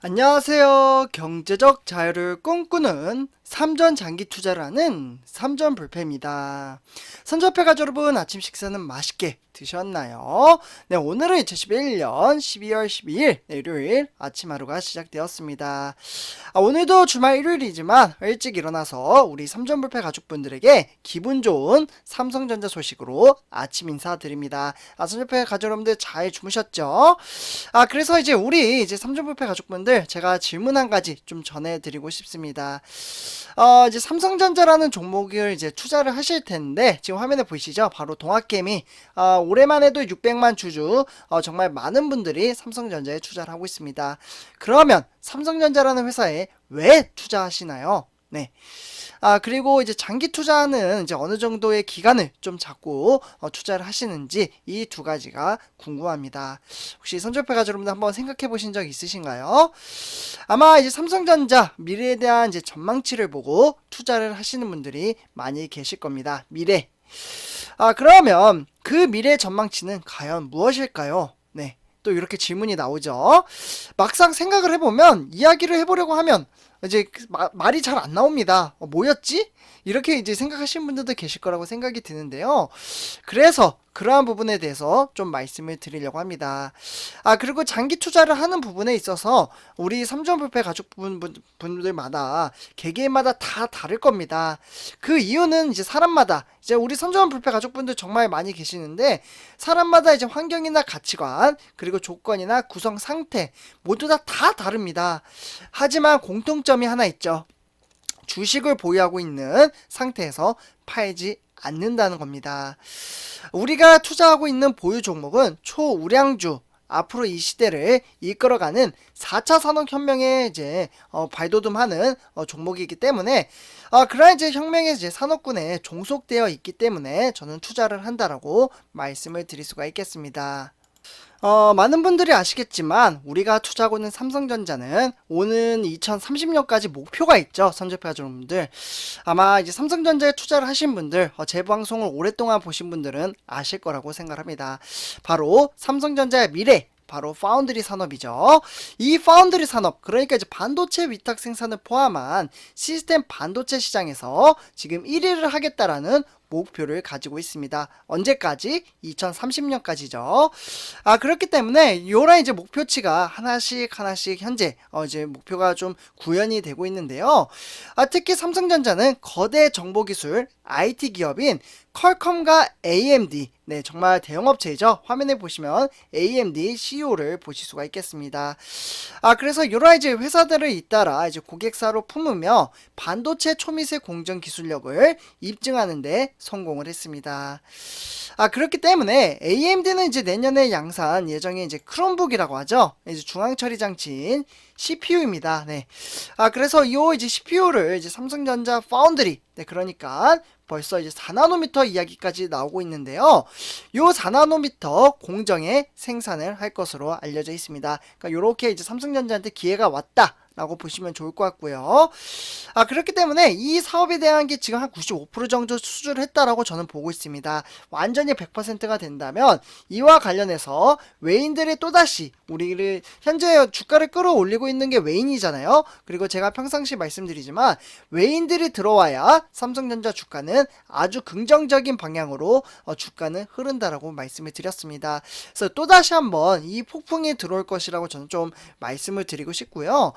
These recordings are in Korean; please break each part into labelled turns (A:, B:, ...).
A: 안녕하세요. 경제적 자유를 꿈꾸는 삼전 장기 투자를 하는 삼전불패입니다. 선전패 가족 여러분, 아침 식사는 맛있게 드셨나요? 네, 오늘은 2011년 12월 12일 일요일 아침 하루가 시작되었습니다. 오늘도 주말 일요일이지만 일찍 일어나서 우리 삼전불패 가족분들에게 기분 좋은 삼성전자 소식으로 아침 인사드립니다. 삼전불패 가족 여러분들 잘 주무셨죠? 그래서 우리 삼전불패 가족분들 제가 질문 한 가지 좀 전해드리고 싶습니다. 이제 삼성전자라는 종목을 투자를 하실 텐데, 지금 화면에 보이시죠? 바로 동학개미. 올해만 해도 600만 주주, 정말 많은 분들이 삼성전자에 투자를 하고 있습니다. 그러면 삼성전자라는 회사에 왜 투자하시나요? 네. 그리고 장기 투자는 어느 정도의 기간을 좀 잡고 투자를 하시는지, 이 두 가지가 궁금합니다. 혹시 선전패 가족 여러분들 한번 생각해 보신 적 있으신가요? 아마 삼성전자 미래에 대한 전망치를 보고 투자를 하시는 분들이 많이 계실 겁니다. 미래. 그러면 그 미래 전망치는 과연 무엇일까요? 네. 또 이렇게 질문이 나오죠. 막상 생각을 해보면, 이야기를 해보려고 하면 말이 잘 안 나옵니다. 뭐였지? 이렇게 생각하시는 분들도 계실 거라고 생각이 드는데요. 그래서 그러한 부분에 대해서 좀 말씀을 드리려고 합니다. 그리고 장기 투자를 하는 부분에 있어서 우리 삼전불패 가족분들마다 개개인마다 다 다를 겁니다. 그 이유는 사람마다, 우리 삼전불패 가족분들 정말 많이 계시는데, 사람마다 환경이나 가치관, 그리고 조건이나 구성 상태 모두 다 다릅니다. 하지만 공통점이 하나 있죠. 주식을 보유하고 있는 상태에서 팔지 않는다는 겁니다. 우리가 투자하고 있는 보유 종목은 초우량주, 앞으로 이 시대를 이끌어가는 4차 산업혁명에 발돋움하는 종목이기 때문에, 그러한 혁명의 산업군에 종속되어 있기 때문에 저는 투자를 한다라고 말씀을 드릴 수가 있겠습니다. 많은 분들이 아시겠지만 우리가 투자하고 있는 삼성전자는 오는 2030년까지 목표가 있죠. 선전패 여러분들, 아마 삼성전자에 투자를 하신 분들, 제 방송을 오랫동안 보신 분들은 아실 거라고 생각합니다. 바로 삼성전자의 미래, 바로 파운드리 산업이죠. 이 파운드리 산업, 그러니까 반도체 위탁 생산을 포함한 시스템 반도체 시장에서 지금 1위를 하겠다라는 목표를 가지고 있습니다. 언제까지? 2030년까지죠. 그렇기 때문에 요런 목표치가 하나씩 현재 목표가 좀 구현이 되고 있는데요. 특히 삼성전자는 거대 정보기술 IT 기업인 퀄컴과 AMD, 네, 정말 대형업체이죠. 화면에 보시면 AMD CEO를 보실 수가 있겠습니다. 그래서 이런 회사들을 잇따라 고객사로 품으며 반도체 초미세 공정 기술력을 입증하는데 성공을 했습니다. 그렇기 때문에 AMD는 내년에 양산 예정인 크롬북이라고 하죠. 중앙 처리 장치인 CPU입니다. 네. 그래서 이 CPU를 삼성전자 파운드리, 네, 그러니까 벌써 4나노미터 이야기까지 나오고 있는데요. 이 4나노미터 공정에 생산을 할 것으로 알려져 있습니다. 그러니까 이렇게 삼성전자한테 기회가 왔다 라고 보시면 좋을 것 같고요. 그렇기 때문에 이 사업에 대한 게 지금 한 95% 정도 수주를 했다라고 저는 보고 있습니다. 완전히 100%가 된다면 이와 관련해서 외인들이 또다시 우리를 현재 주가를 끌어올리고 있는 게 외인이잖아요. 그리고 제가 평상시 말씀드리지만 외인들이 들어와야 삼성전자 주가는 아주 긍정적인 방향으로 주가는 흐른다라고 말씀을 드렸습니다. 그래서 또다시 한번 이 폭풍이 들어올 것이라고 저는 좀 말씀을 드리고 싶고요.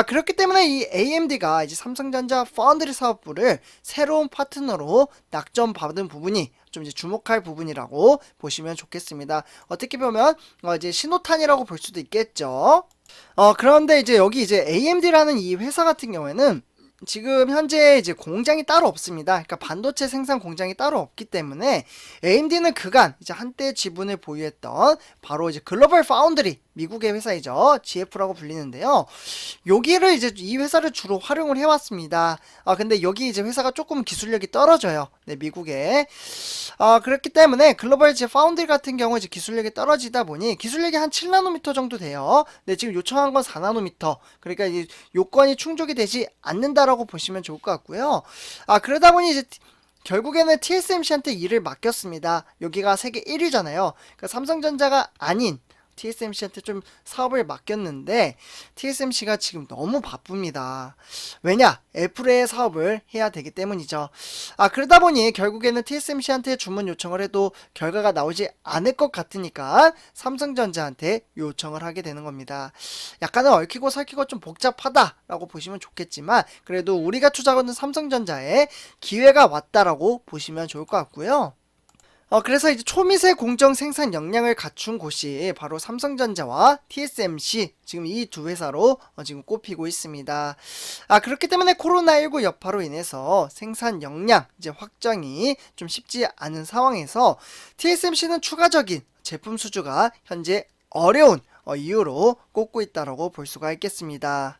A: 그렇기 때문에 이 AMD가 삼성전자 파운드리 사업부를 새로운 파트너로 낙점받은 부분이 좀 주목할 부분이라고 보시면 좋겠습니다. 어떻게 보면 신호탄이라고 볼 수도 있겠죠. 그런데 여기 AMD라는 이 회사 같은 경우에는 지금 현재 공장이 따로 없습니다. 그러니까 반도체 생산 공장이 따로 없기 때문에 AMD는 그간 한때 지분을 보유했던 바로 글로벌 파운드리, 미국의 회사이죠. GF라고 불리는데요. 여기를 이 회사를 주로 활용을 해왔습니다. 근데 여기 회사가 조금 기술력이 떨어져요. 네, 미국에. 그렇기 때문에 글로벌 파운드리 같은 경우 기술력이 떨어지다 보니 기술력이 한 7나노미터 정도 돼요. 네, 지금 요청한 건 4나노미터. 그러니까 요건이 충족이 되지 않는다라고 보시면 좋을 것 같고요. 그러다 보니 결국에는 TSMC한테 일을 맡겼습니다. 여기가 세계 1위잖아요. 그러니까 삼성전자가 아닌 TSMC한테 좀 사업을 맡겼는데 TSMC가 지금 너무 바쁩니다. 왜냐? 애플의 사업을 해야 되기 때문이죠. 그러다 보니 결국에는 TSMC한테 주문 요청을 해도 결과가 나오지 않을 것 같으니까 삼성전자한테 요청을 하게 되는 겁니다. 약간은 얽히고 설키고 좀 복잡하다라고 보시면 좋겠지만 그래도 우리가 투자하는 삼성전자에 기회가 왔다라고 보시면 좋을 것 같고요. 그래서 이제 초미세 공정 생산 역량을 갖춘 곳이 바로 삼성전자와 TSMC 지금 이 두 회사로 지금 꼽히고 있습니다. 그렇기 때문에 코로나19 여파로 인해서 생산 역량 이제 확정이 좀 쉽지 않은 상황에서 TSMC는 추가적인 제품 수주가 현재 어려운 이유로 꼽고 있다라고 볼 수가 있겠습니다.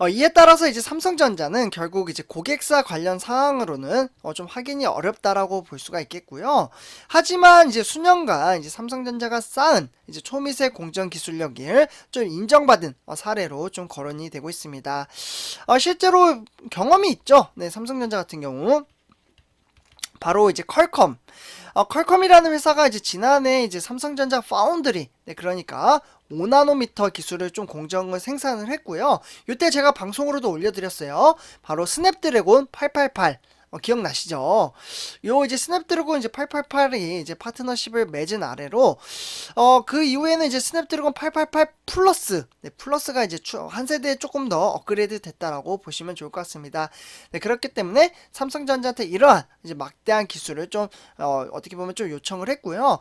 A: 이에 따라서 이제 삼성전자는 결국 이제 고객사 관련 사항으로는 좀 확인이 어렵다라고 볼 수가 있겠고요. 하지만 이제 수년간 이제 삼성전자가 쌓은 이제 초미세 공정 기술력을 좀 인정받은 사례로 좀 거론이 되고 있습니다. 실제로 경험이 있죠. 네, 삼성전자 같은 경우 바로 이제 퀄컴. 퀄컴이라는 회사가 이제 지난해 이제 삼성전자 파운드리, 네, 그러니까 5나노미터 기술을 좀 공정을 생산을 했고요. 이때 제가 방송으로도 올려드렸어요. 바로 스냅드래곤 888. 기억나시죠? 요 이제 스냅드래곤 이제 888이 이제 파트너십을 맺은 아래로 그 이후에는 이제 스냅드래곤 888 플러스, 네, 플러스가 이제 한 세대 조금 더 업그레이드 됐다라고 보시면 좋을 것 같습니다. 네, 그렇기 때문에 삼성전자한테 이러한 이제 막대한 기술을 좀 어떻게 보면 좀 요청을 했고요.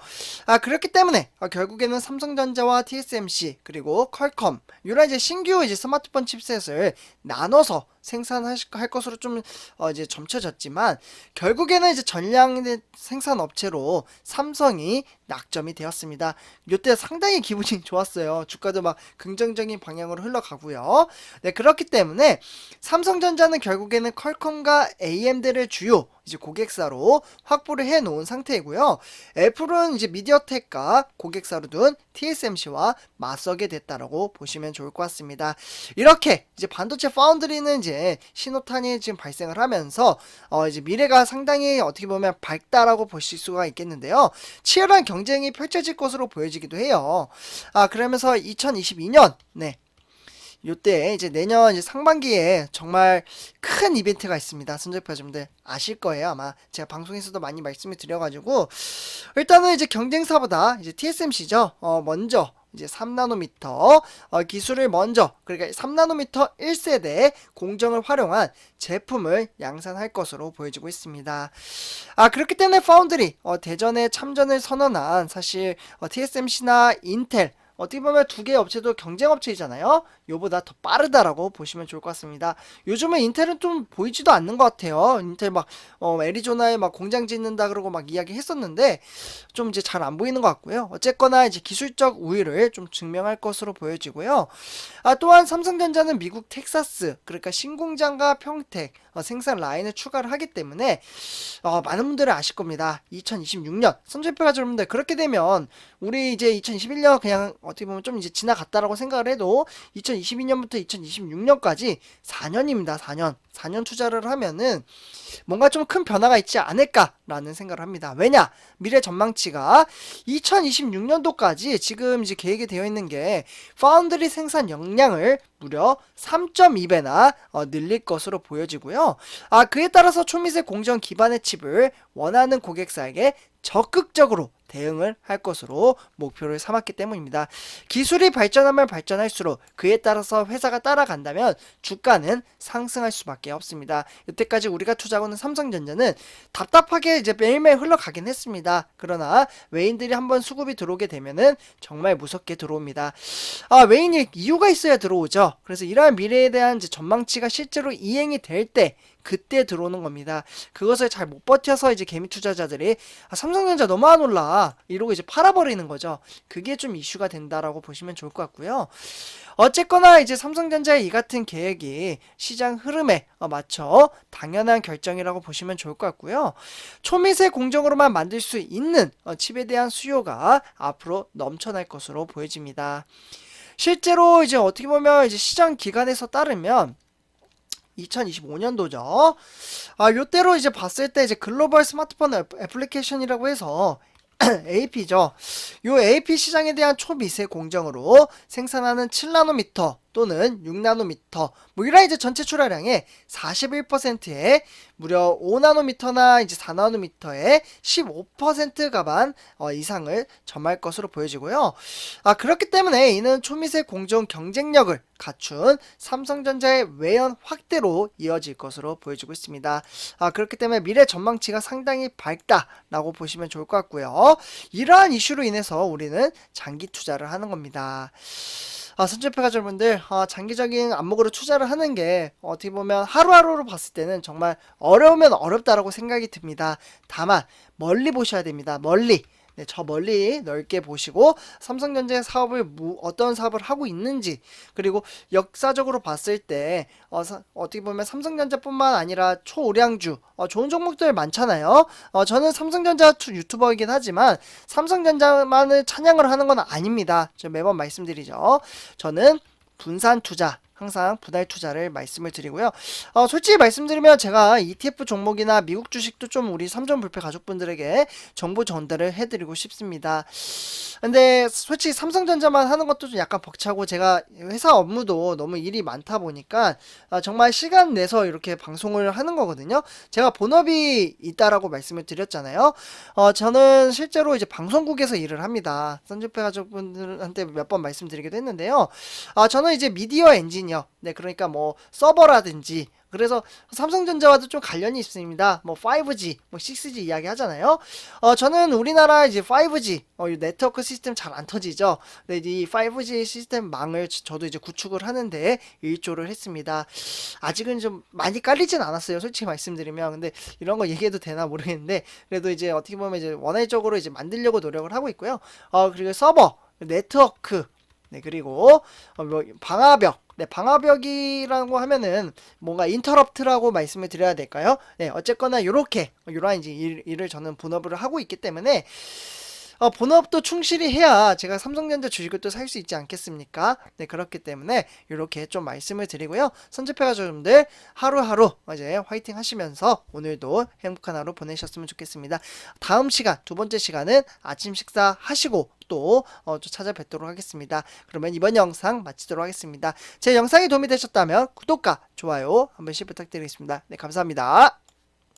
A: 그렇기 때문에 결국에는 삼성전자와 TSMC 그리고 퀄컴 이런 이제 신규 이제 스마트폰 칩셋을 나눠서 생산할 것으로 좀 이제 점쳐졌지만 결국에는 이제 전량 생산 업체로 삼성이 낙점이 되었습니다. 이때 상당히 기분이 좋았어요. 주가도 막 긍정적인 방향으로 흘러가고요. 네, 그렇기 때문에 삼성전자는 결국에는 퀄컴과 AMD를 주요 이제 고객사로 확보를 해 놓은 상태이고요. 애플은 이제 미디어텍과 고객사로 둔 TSMC와 맞서게 됐다라고 보시면 좋을 것 같습니다. 이렇게 이제 반도체 파운드리는 이제 신호탄이 지금 발생을 하면서 이제 미래가 상당히 어떻게 보면 밝다라고 보실 수가 있겠는데요. 치열한 경쟁이 펼쳐질 것으로 보여지기도 해요. 그러면서 2022년 네. 요때 이제 내년 이제 상반기에 정말 큰 이벤트가 있습니다. 선적표님들 아실 거예요. 아마 제가 방송에서도 많이 말씀을 드려가지고 일단은 이제 경쟁사보다 이제 TSMC죠. 먼저 이제 3나노미터 기술을 먼저 그러니까 3나노미터 1세대 공정을 활용한 제품을 양산할 것으로 보여지고 있습니다. 그렇기 때문에 파운드리 대전에 참전을 선언한 사실 TSMC나 인텔 어떻게 보면 두 개의 업체도 경쟁업체이잖아요. 요보다 더 빠르다라고 보시면 좋을 것 같습니다. 요즘은 인텔은 좀 보이지도 않는 것 같아요. 인텔 막 애리조나에 막 공장 짓는다 그러고 막 이야기 했었는데 좀 이제 잘 안 보이는 것 같고요. 어쨌거나 이제 기술적 우위를 좀 증명할 것으로 보여지고요. 또한 삼성전자는 미국 텍사스 그러니까 신공장과 평택 생산 라인을 추가를 하기 때문에 많은 분들이 아실 겁니다. 2026년 선제표가 여러분들 그렇게 되면 우리 이제 2021년 그냥 어떻게 보면 좀 이제 지나갔다라고 생각을 해도 2022년부터 2026년까지 4년입니다. 4년 투자를 하면은 뭔가 좀 큰 변화가 있지 않을까라는 생각을 합니다. 왜냐? 미래 전망치가 2026년도까지 지금 이제 계획이 되어 있는 게 파운드리 생산 역량을 무려 3.2배나 늘릴 것으로 보여지고요. 그에 따라서 초미세 공정 기반의 칩을 원하는 고객사에게 적극적으로 대응을 할 것으로 목표를 삼았기 때문입니다. 기술이 발전하면 발전할수록 그에 따라서 회사가 따라간다면 주가는 상승할 수밖에 없습니다. 여태까지 우리가 투자하고는 삼성전자는 답답하게 이제 매일매일 흘러가긴 했습니다. 그러나 외인들이 한번 수급이 들어오게 되면은 정말 무섭게 들어옵니다. 외인이 이유가 있어야 들어오죠. 그래서 이러한 미래에 대한 이제 전망치가 실제로 이행이 될 때 그때 들어오는 겁니다. 그것을 잘 못 버텨서 이제 개미 투자자들이 삼성전자 너무 안 올라 이러고 이제 팔아버리는 거죠. 그게 좀 이슈가 된다라고 보시면 좋을 것 같고요. 어쨌거나 이제 삼성전자의 이 같은 계획이 시장 흐름에 맞춰 당연한 결정이라고 보시면 좋을 것 같고요. 초미세 공정으로만 만들 수 있는 칩에 대한 수요가 앞으로 넘쳐날 것으로 보여집니다. 실제로 이제 어떻게 보면 이제 시장 기관에서 따르면 2025년도죠. 요때로 이제 봤을 때 이제 글로벌 스마트폰 애플리케이션이라고 해서 AP죠. 요 AP 시장에 대한 초미세 공정으로 생산하는 7나노미터 또는 6나노미터 뭐 이런 이제 전체 출하량의 41%에 무려 5나노미터나 이제 4나노미터의 15%가만 이상을 점할 것으로 보여지고요. 그렇기 때문에 이는 초미세 공정 경쟁력을 갖춘 삼성전자의 외연 확대로 이어질 것으로 보여지고 있습니다. 그렇기 때문에 미래 전망치가 상당히 밝다라고 보시면 좋을 것 같고요. 이러한 이슈로 인해서 우리는 장기 투자를 하는 겁니다. 선주협회가 여러분들 장기적인 안목으로 투자를 하는 게 어떻게 보면 하루하루로 봤을 때는 정말 어려우면 어렵다라고 생각이 듭니다. 다만 멀리 보셔야 됩니다. 멀리. 네, 저 멀리 넓게 보시고 삼성전자의 사업을 어떤 사업을 하고 있는지, 그리고 역사적으로 봤을 때 어떻게 보면 삼성전자뿐만 아니라 초우량주 좋은 종목들 많잖아요. 저는 삼성전자 유튜버이긴 하지만 삼성전자만을 찬양을 하는 건 아닙니다. 저 매번 말씀드리죠. 저는 분산 투자, 항상 분할 투자를 말씀을 드리고요. 솔직히 말씀드리면 제가 ETF 종목이나 미국 주식도 좀 우리 삼전불패 가족분들에게 정보 전달을 해드리고 싶습니다. 근데 솔직히 삼성전자만 하는 것도 좀 약간 벅차고 제가 회사 업무도 너무 일이 많다 보니까 정말 시간 내서 이렇게 방송을 하는 거거든요. 제가 본업이 있다라고 말씀을 드렸잖아요. 저는 실제로 이제 방송국에서 일을 합니다. 삼전불패 가족분들한테 몇 번 말씀드리기도 했는데요. 저는 이제 미디어 엔지니어, 네, 그러니까 뭐 서버라든지, 그래서 삼성전자와도 좀 관련이 있습니다. 뭐 5G, 뭐 6G 이야기 하잖아요. 저는 우리나라 이제 5G 네트워크 시스템 잘 안 터지죠. 근데 이 5G 시스템 망을 저도 이제 구축을 하는데 일조를 했습니다. 아직은 좀 많이 깔리진 않았어요. 솔직히 말씀드리면. 근데 이런 거 얘기해도 되나 모르겠는데, 그래도 이제 어떻게 보면 이제 원활적으로 이제 만들려고 노력을 하고 있고요. 그리고 서버, 네트워크, 네, 그리고 뭐 방화벽. 네, 방화벽이라고 하면은 뭔가 인터럽트라고 말씀을 드려야 될까요? 네, 어쨌거나 요렇게 요런 이제 일을 저는 본업을 하고 있기 때문에 본업도 충실히 해야 제가 삼성전자 주식을 또 살 수 있지 않겠습니까? 네, 그렇기 때문에 이렇게 좀 말씀을 드리고요. 선집회가 여러분들 하루하루 이제 화이팅 하시면서 오늘도 행복한 하루 보내셨으면 좋겠습니다. 다음 시간, 두 번째 시간은 아침 식사 하시고 또 찾아뵙도록 하겠습니다. 그러면 이번 영상 마치도록 하겠습니다. 제 영상이 도움이 되셨다면 구독과 좋아요 한 번씩 부탁드리겠습니다. 네, 감사합니다.